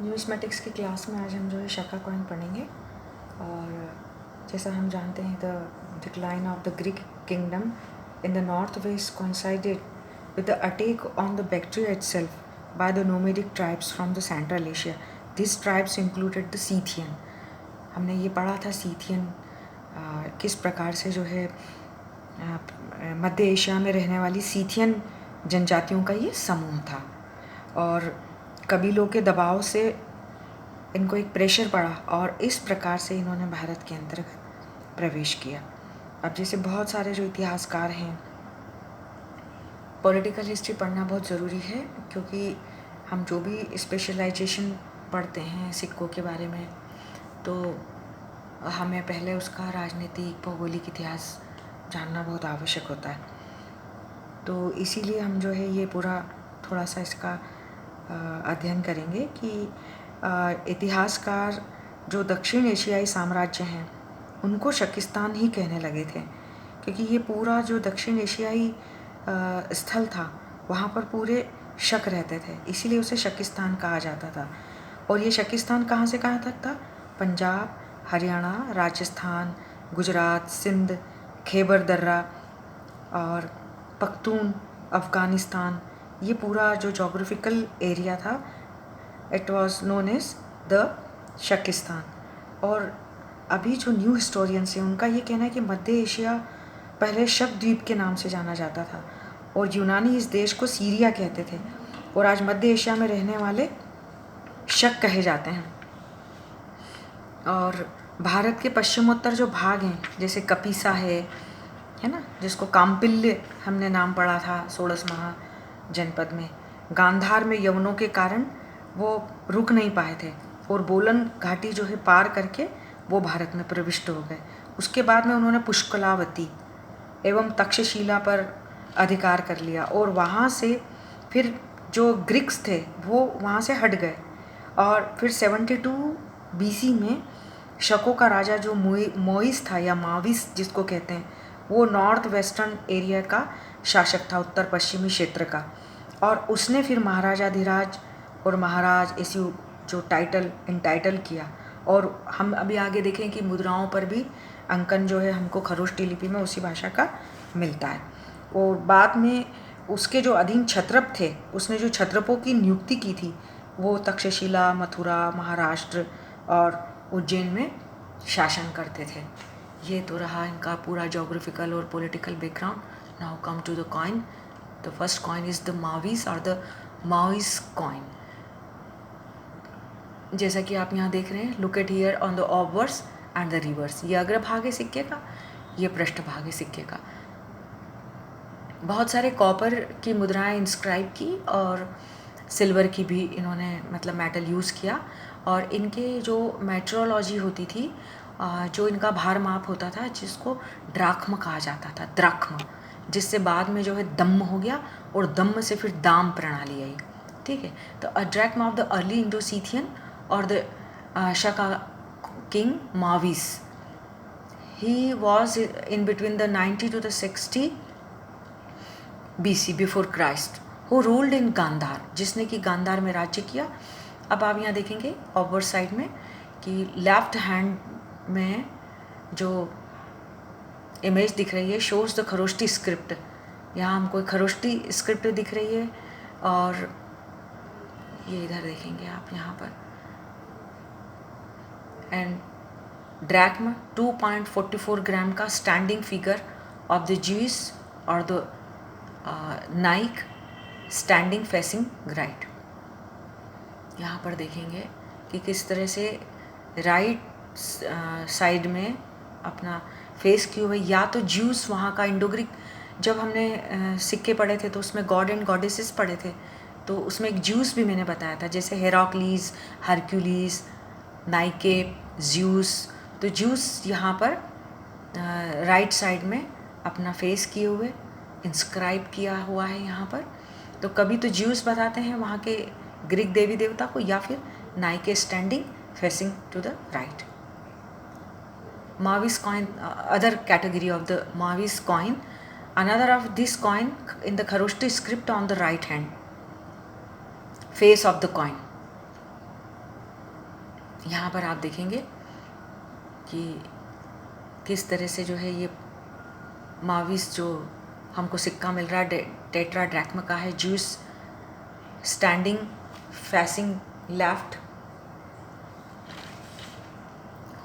Numismatics की class में आज हम जो है शका कॉइन पढ़ेंगे। और जैसा हम जानते हैं the decline of the Greek kingdom in the north west coincided with the attack on the Bactria itself by the nomadic tribes from the Central Asia. These tribes included the Scythian. हमने ये पढ़ा था Scythian किस प्रकार से जो है मध्य Asia में रहने वाली सीथियन जनजातियों का ये समूह था और कबीलों के दबाव से इनको एक प्रेशर पड़ा और इस प्रकार से इन्होंने भारत के अंतर्गत प्रवेश किया। अब जैसे बहुत सारे जो इतिहासकार हैं, पॉलिटिकल हिस्ट्री पढ़ना बहुत ज़रूरी है क्योंकि हम जो भी स्पेशलाइजेशन पढ़ते हैं सिक्कों के बारे में तो हमें पहले उसका राजनीतिक भौगोलिक इतिहास जानना बहुत आवश्यक होता है। तो इसीलिए हम जो है ये पूरा थोड़ा सा इसका अध्ययन करेंगे कि इतिहासकार जो दक्षिण एशियाई साम्राज्य हैं उनको शकिस्तान ही कहने लगे थे क्योंकि ये पूरा जो दक्षिण एशियाई स्थल था वहाँ पर पूरे शक रहते थे, इसीलिए उसे शकिस्तान कहा जाता था। और ये शकिस्तान कहाँ से कहाँ तक था? पंजाब, हरियाणा, राजस्थान, गुजरात, सिंध, खैबर दर्रा और पख्तून, अफ़गानिस्तान, ये पूरा जो जोग्राफिकल एरिया था it was known as the Shakistan. और अभी जो न्यू हिस्टोरियंस हैं उनका ये कहना है कि मध्य एशिया पहले शक द्वीप के नाम से जाना जाता था और यूनानी इस देश को सीरिया कहते थे और आज मध्य एशिया में रहने वाले शक कहे जाते हैं। और भारत के पश्चिमोत्तर जो भाग हैं जैसे कपीसा है ना, जिसको काम्पिल्य हमने नाम पढ़ा था षोडश महाजनपद में, गांधार में यवनों के कारण वो रुक नहीं पाए थे और बोलन घाटी जो है पार करके वो भारत में प्रविष्ट हो गए। उसके बाद में उन्होंने पुष्कलावती एवं तक्षशिला पर अधिकार कर लिया और वहाँ से फिर जो ग्रीक्स थे वो वहाँ से हट गए और फिर 72 BC में शकों का राजा जो मोइस था या माविस जिसको कहते हैं, वो नॉर्थ वेस्टर्न एरिया का शासक था, उत्तर पश्चिमी क्षेत्र का। और उसने फिर महाराजाधिराज और महाराज ऐसी जो टाइटल किया। और हम अभी आगे देखें कि मुद्राओं पर भी अंकन जो है हमको खरोष्टी लिपि में उसी भाषा का मिलता है। और बाद में उसके जो अधीन क्षत्रप थे उसने जो क्षत्रपों की नियुक्ति की थी वो तक्षशिला, मथुरा, महाराष्ट्र और उज्जैन में शासन करते थे। ये तो रहा इनका पूरा जोग्राफिकल और political background. Now come to the coin. The first coin is the Maues और द माविस कॉइन। जैसा कि आप यहाँ देख रहे हैं, look at here on the obverse and the reverse. ये अग्रभाग है सिक्के का, ये पृष्ठभाग है सिक्के का। बहुत सारे कॉपर की मुद्राएं इंस्क्राइब की और सिल्वर की भी इन्होंने मतलब मेटल यूज़ किया। और इनके जो मेट्रोलॉजी होती थी, जो इनका भार माप होता था जिसको ड्राख्म कहा जाता था, द्राख्म, जिससे बाद में जो है दम्म हो गया और दम्म से फिर दाम प्रणाली आई। ठीक है, तो a drachm of the early Indo Scythian और the Shaka king Maues, he was in between the 90 to the 60 BC before Christ, who ruled in Gandhara, जिसने कि गांधार में राज्य किया। अब आप यहाँ देखेंगे ऑवर साइड में कि लेफ्ट हैंड में जो इमेज दिख रही है शोज द खरोष्टी स्क्रिप्ट। यहाँ हमको खरोष्टी स्क्रिप्ट दिख रही है और ये इधर देखेंगे आप यहाँ पर। एंड ड्रैक्म 2.44 ग्राम का standing figure of the Zeus और the Nike standing facing right. यहाँ पर देखेंगे कि किस तरह से राइट साइड में अपना फेस किए हुए, या तो ज्यूस वहाँ का इंडो ग्रीक, जब हमने सिक्के पढ़े थे तो उसमें गॉड एंड गॉडेसेस पढ़े थे तो उसमें एक ज्यूस भी मैंने बताया था, जैसे हेराक्लीज, हरक्यूलीज, नाइके, ज्यूस। तो ज्यूस यहाँ पर राइट साइड में अपना फेस किए हुए इंस्क्राइब किया हुआ है यहाँ पर। तो कभी तो ज्यूस बताते हैं वहाँ के ग्रीक देवी देवता को, या फिर Nike standing facing to the right. Mavis coin, other category of the Mavis coin, another of this coin in the Kharoshti script on the right hand face of the coin. यहाँ पर आप देखेंगे कि किस तरह से जो है ये माविस जो हमको सिक्का मिल रहा है टेट्रा ड्रैक्मा का है, Zeus standing facing left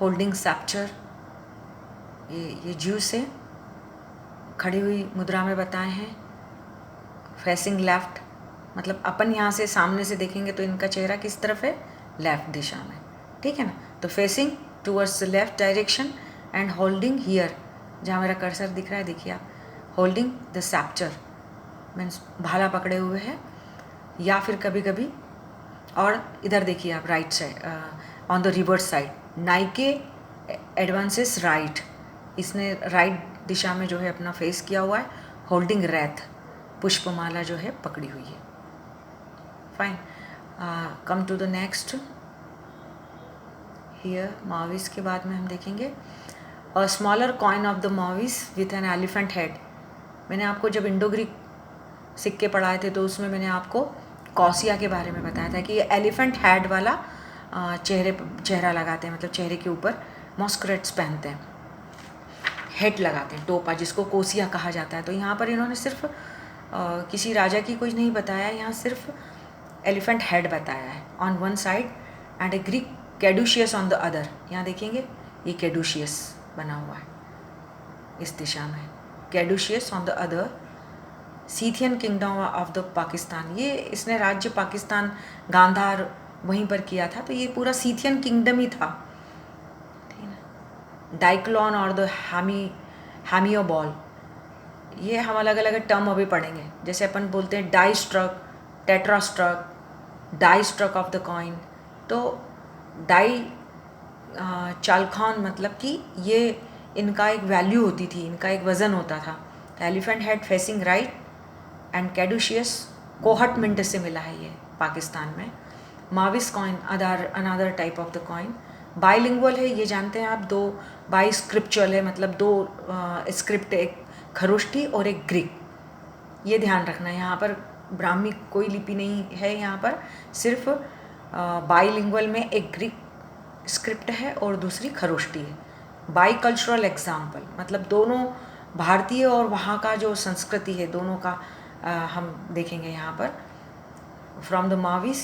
holding sceptre, ये ज्यूस है, खड़ी हुई मुद्रा में बताए हैं, फेसिंग लेफ्ट मतलब अपन यहाँ से सामने से देखेंगे तो इनका चेहरा किस तरफ है, लेफ्ट दिशा में, ठीक है ना। तो facing towards the left direction and holding here, जहाँ मेरा कर्सर दिख रहा है देखिए आप, होल्डिंग द सैप्चर मीन्स भाला पकड़े हुए है, या फिर कभी कभी, और इधर देखिए आप right side on the reverse side Nike advances right, इसने राइट दिशा में जो है अपना फेस किया हुआ है, होल्डिंग रैथ पुष्पमाला जो है पकड़ी हुई है। Fine, come to the next here Maues के बाद में हम देखेंगे a smaller coin of the Maues with an elephant head. मैंने आपको जब इंडो ग्रीक सिक्के पढ़ाए थे तो उसमें मैंने आपको कौसिया के बारे में बताया था कि ये एलिफेंट हेड वाला चेहरा लगाते हैं, मतलब चेहरे के ऊपर मॉस्करेट्स पहनते हैं, हेड लगाते हैं, टोपा, जिसको कोसिया कहा जाता है। तो यहाँ पर इन्होंने सिर्फ किसी राजा की कुछ नहीं बताया, यहाँ सिर्फ एलिफेंट हेड बताया है on one side and a Greek caduceus on the other. यहाँ देखेंगे ये कैडुशियस बना हुआ है इस दिशा में, caduceus on the other, Scythian kingdom of the Pakistan, ये इसने राज्य पाकिस्तान गांधार वहीं पर किया था, तो ये पूरा सीथियन किंगडम ही था, ठीक है। डाइक्लोन और द हैमियो बॉल, ये हम अलग अलग टर्म अभी पढ़ेंगे, जैसे अपन बोलते हैं die struck, tetra struck, die struck of the coin. तो डाई चालखान मतलब कि ये इनका एक वैल्यू होती थी, इनका एक वज़न होता था। Elephant head facing right and caduceus Kohat mint से मिला है ये पाकिस्तान में। Maues coin another type of the coin, bilingual है, ये जानते हैं आप, दो बाई स्क्रिप्चुअल है, मतलब दो स्क्रिप्ट, एक खरोष्टी और एक ग्रीक, ये ध्यान रखना है। यहाँ पर ब्राह्मी कोई लिपि नहीं है, यहाँ पर सिर्फ बाइलिंगुअल में एक ग्रीक स्क्रिप्ट है और दूसरी खरोष्टी है। बाई कल्चरल एग्जाम्पल मतलब दोनों भारतीय और वहाँ का जो संस्कृति है दोनों का हम देखेंगे यहाँ पर। फ्रॉम द माविस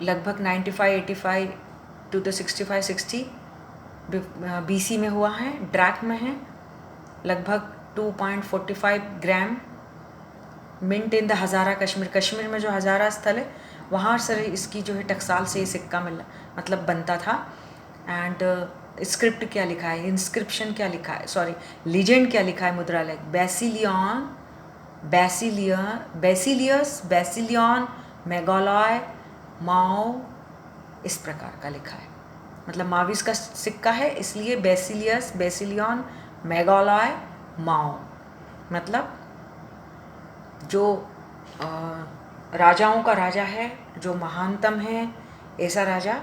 लगभग 95-85 टू द 65-60 BC में हुआ है, ड्रैक में है, लगभग 2.45 ग्राम, मिंट इन द हज़ारा कश्मीर, कश्मीर में जो हज़ारा स्थल है वहाँ सर इसकी जो है टकसाल से ये सिक्का मिला मतलब बनता था। एंड स्क्रिप्ट क्या लिखा है, इंस्क्रिप्शन क्या लिखा है, सॉरी लीजेंड क्या लिखा है, मुद्रा लेख बेसिलियन मेगालॉय माओ, इस प्रकार का लिखा है। मतलब माविस का सिक्का है इसलिए बेसिलियन मेगालॉय माओ, मतलब जो राजाओं का राजा है, जो महानतम है, ऐसा राजा,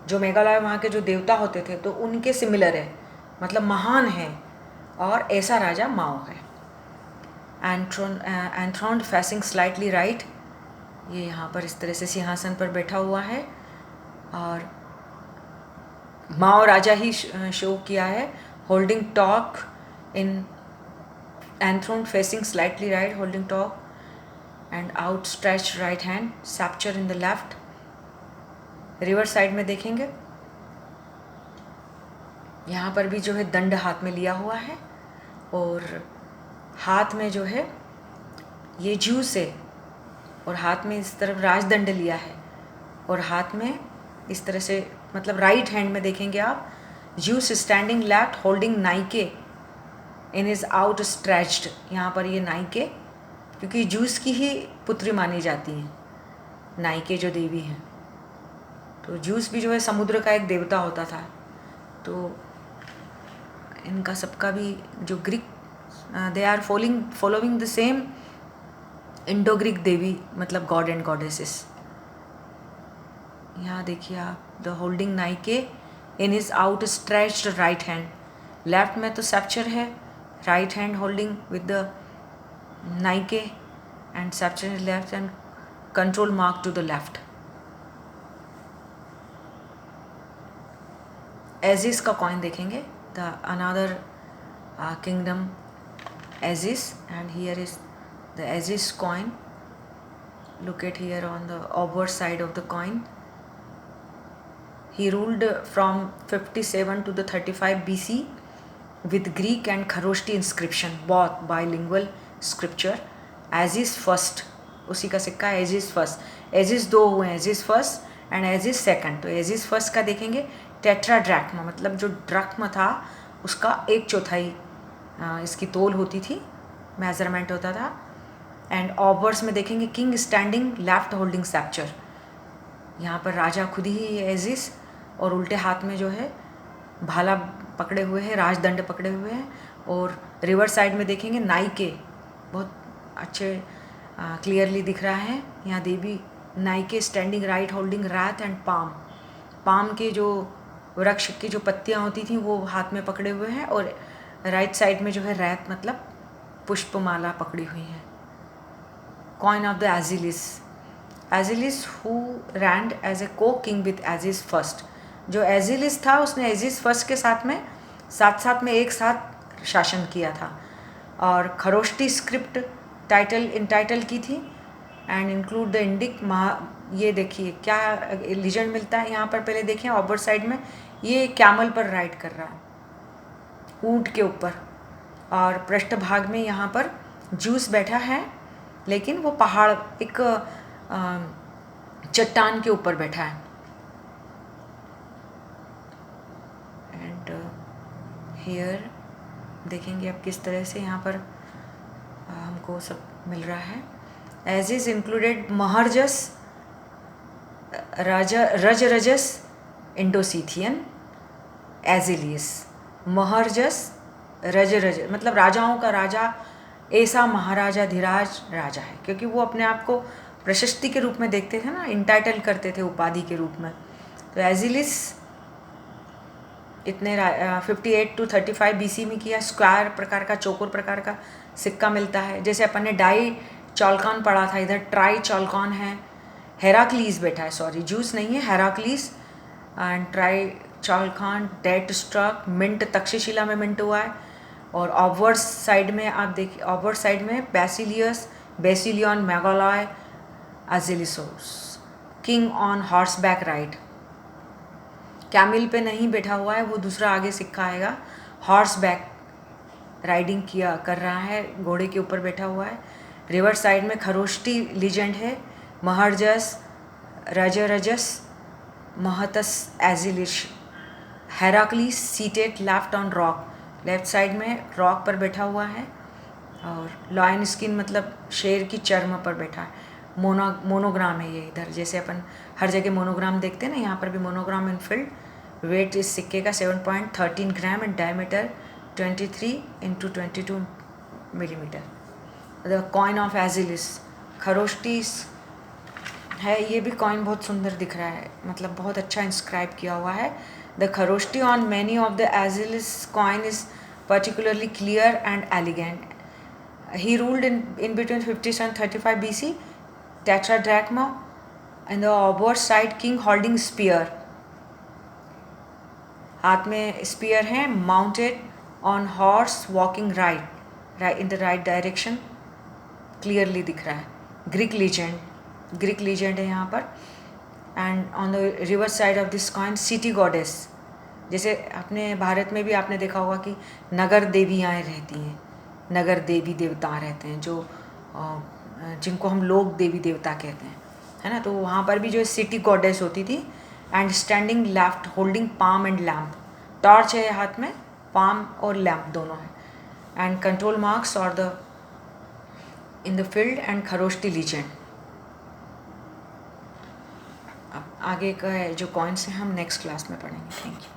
जो मेघालय वहाँ के जो देवता होते थे तो उनके सिमिलर है, मतलब महान है, और ऐसा राजा माओ है। एंथ्रोन्ड फेसिंग स्लाइटली राइट, ये यहाँ पर इस तरह से सिंहासन पर बैठा हुआ है और माओ राजा ही शो किया है। Holding torc in enthroned facing slightly right, holding torc and outstretched right hand, sceptre in the left. Reverse side में देखेंगे यहाँ पर भी जो है दंड हाथ में लिया हुआ है और हाथ में जो है ये जूस है और हाथ में इस तरफ राजदंड लिया है और हाथ में इस तरह से मतलब राइट हैंड में देखेंगे आप, juice standing left holding Nike in is out stretched. यहाँ पर ये नाइके क्योंकि जूस की ही पुत्री मानी जाती हैं नाइके जो देवी हैं, तो जूस भी जो है समुद्र का एक देवता होता था। तो इनका सबका भी जो Greek they are following the same Indo Greek देवी मतलब गॉड एंड गॉडेसेस। यहाँ देखिए आप, the holding Nike in his out stretched right hand, left में तो सैप्चर है, right hand holding with the Nike and sceptre left and control mark to the left. Azes का कॉइन देखेंगे, the another kingdom Azes, and here is the Azes coin. Look at here on the obverse side of the coin. He ruled from 57 to the 35 BC with Greek and Kharoshti inscription, both bilingual scripture. Aziz first, उसी का सिक्का है edges first. Edges दो हुए हैं, Azes first and Azes second. तो Azes first का देखेंगे टेट्रा ड्रैक्मा, मतलब जो ड्रक्मा था उसका 1/4 इसकी तोल होती थी, मेजरमेंट होता था. एंड ऑबर्स में देखेंगे किंग स्टैंडिंग लेफ्ट होल्डिंग सैप्चर. यहाँ पर राजा खुद ही एजिस और उल्टे हाथ में जो है भाला पकड़े हुए हैं, राजदंड पकड़े हुए हैं. और रिवर साइड में देखेंगे नाइके, बहुत अच्छे क्लियरली दिख रहा है यहाँ देवी Nike standing right holding wreath and palm. Palm के जो वृक्ष की जो पत्तियाँ होती थी वो हाथ में पकड़े हुए हैं, और राइट साइड में जो है रैथ मतलब पुष्पमाला पकड़ी हुई है. Coin of the Azilis. Azilis who reigned as a co-king with Aziz first. जो एजिलिस था उसने एजिस फर्स्ट के साथ में एक साथ शासन किया था, और खरोष्टी स्क्रिप्ट टाइटल की थी. एंड इंक्लूड द इंडिक ये देखिए क्या लीजेंड मिलता है यहाँ पर. पहले देखिए ऑबर साइड में ये कैमल पर राइड कर रहा है, ऊंट के ऊपर, और पृष्ठभाग में यहाँ पर जूस बैठा है, लेकिन वो पहाड़ एक चट्टान के ऊपर बैठा है. एंड हियर देखेंगे अब किस तरह से यहाँ पर हमको सब मिल रहा है. Azes is included Maharajasa Rajarajasa Indo Scythian Azilises. Maharajasa Rajaraja मतलब राजाओं का राजा, ऐसा महाराजा धीराज राजा है, क्योंकि वो अपने आप को प्रशस्ति के रूप में देखते थे ना, इंटाइटल करते थे उपाधि के रूप में. तो एजिलिस इतने 58 to 35 BC में किया. स्क्वायर प्रकार का, चौकोर प्रकार का सिक्का मिलता है. जैसे अपन ने डाई चौलकान पढ़ा था, इधर ट्राई चौलकान है. हेराक्लीस बैठा है, सॉरी जूस नहीं है, Heracles. And trichalkon date struck mint, Takshashila में मिंट हुआ है. और ऑबवर्स साइड में आप देखिए, ऑबवर्स साइड में basileus, basileon, megalou, azilisou. King on horseback ride, camel पे नहीं बैठा हुआ है, वो दूसरा आगे सिक्का आएगा. हॉर्स बैक राइडिंग कर रहा है, घोड़े के ऊपर बैठा हुआ है. रिवर साइड में खरोष्टी लीजेंड है, Maharajasa, Rajarajasa, Mahatasa Azilises. Heracles seated left on rock, left side में रॉक पर बैठा हुआ है. और लॉयन स्किन मतलब शेर की चर्म पर बैठा है. मोनोग्राम है ये इधर, जैसे अपन हर जगह मोनोग्राम देखते हैं ना, यहाँ पर भी मोनोग्राम इन फील्ड. वेट इस सिक्के का 7.13 gram and diameter 23 × 22 millimetre. The coin of Agilus Kharosthi है. ये भी कॉइन बहुत सुंदर दिख रहा है, मतलब बहुत अच्छा इंस्क्राइब किया हुआ है. The Kharosthi on many of the Agilus coin is particularly clear and elegant. He ruled in between 50 and 35 BC. Tetradrachma, and the obverse side king holding spear. हाथ में spear है, mounted on horse walking right in the right direction. Clearly दिख रहा है. Greek legend है यहाँ पर. And on the reverse side of this coin city goddess. जैसे अपने भारत में भी आपने देखा होगा कि नगर देवियाँ रहती हैं, नगर देवी देवता रहते हैं, जो जिनको हम लोग देवी देवता कहते हैं, है ना. तो वहाँ पर भी जो सिटी गॉडेस होती थी. And standing left holding palm and lamp, torch है हाथ में, पाम और लैम्प दोनों है. एंड कंट्रोल मार्क्स और the in the field and Kharosthi legend. अब आगे का जो कॉइन्स हैं हम नेक्स्ट क्लास में पढ़ेंगे. Thank you.